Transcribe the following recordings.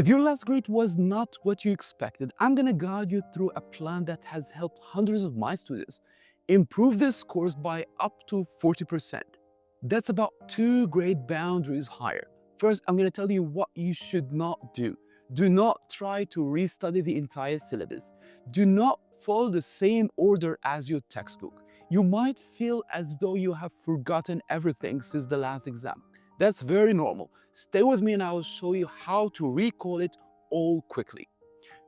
If your last grade was not what you expected, I'm gonna guide you through a plan that has helped hundreds of my students improve their scores by up to 40%. That's about 2 grade boundaries higher. First, I'm gonna tell you what you should not do. Do not try to restudy the entire syllabus. Do not follow the same order as your textbook. You might feel as though you have forgotten everything since the last exam. That's very normal. Stay with me and I will show you how to recall it all quickly.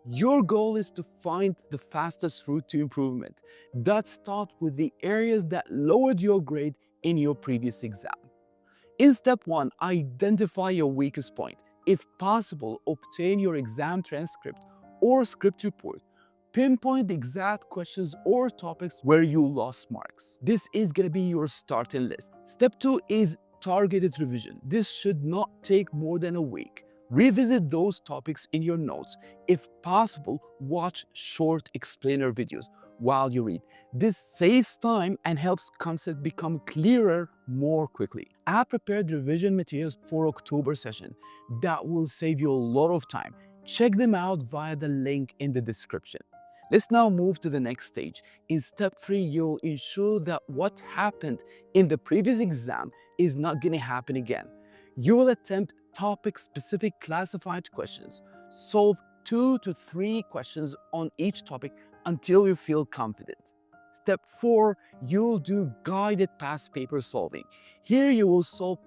Your goal is to find the fastest route to improvement. That start with the areas that lowered your grade in your previous exam. In step 1, identify your weakest point. If possible, obtain your exam transcript or script report. Pinpoint the exact questions or topics where you lost marks. This is going to be your starting list. Step 2 is targeted revision. This should not take more than a week. Revisit those topics in your notes. If possible, watch short explainer videos while you read. This saves time and helps concepts become clearer more quickly. I prepared revision materials for October session. That will save you a lot of time. Check them out via the link in the description. Let's now move to the next stage. In step 3, you'll ensure that what happened in the previous exam is not going to happen again. You will attempt topic-specific classified questions. Solve 2 to 3 questions on each topic until you feel confident. Step 4, you'll do guided past paper solving. Here you will solve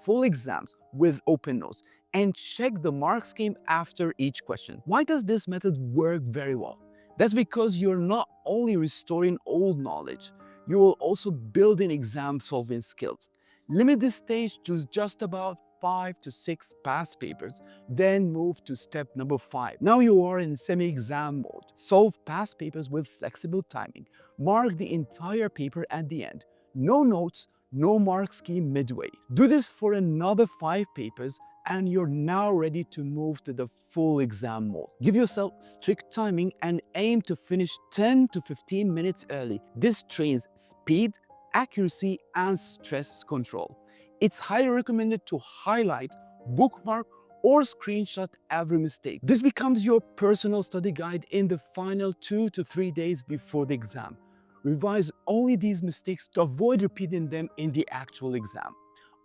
full exams with open notes and check the mark scheme after each question. Why does this method work very well? That's because you're not only restoring old knowledge, you will also build in exam solving skills. Limit this stage to just about 5 to 6 past papers, then move to step number 5. Now you are in semi-exam mode. Solve past papers with flexible timing. Mark the entire paper at the end. No notes, no mark scheme midway. Do this for another 5 papers and you're now ready to move to the full exam mode. Give yourself strict timing and aim to finish 10 to 15 minutes early. This trains speed, accuracy, and stress control. It's highly recommended to highlight, bookmark, or screenshot every mistake. This becomes your personal study guide in the final 2 to 3 days before the exam. Revise only these mistakes to avoid repeating them in the actual exam.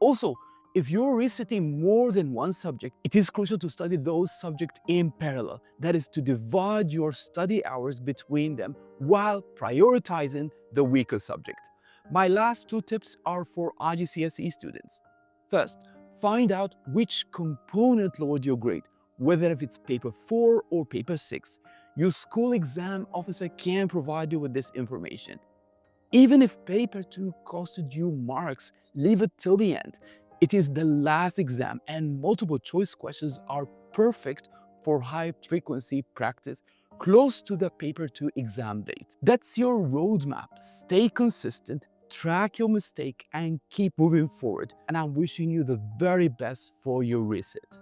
Also, if you're resitting more than one subject, it is crucial to study those subjects in parallel. That is to divide your study hours between them while prioritizing the weaker subject. My last 2 tips are for IGCSE students. First, find out which component lowered your grade, whether if it's paper 4 or paper 6. Your school exam officer can provide you with this information. Even if paper 2 costed you marks, leave it till the end. It is the last exam and multiple choice questions are perfect for high frequency practice close to the paper 2 exam date. That's your roadmap. Stay consistent, track your mistake, and keep moving forward. And I'm wishing you the very best for your resit.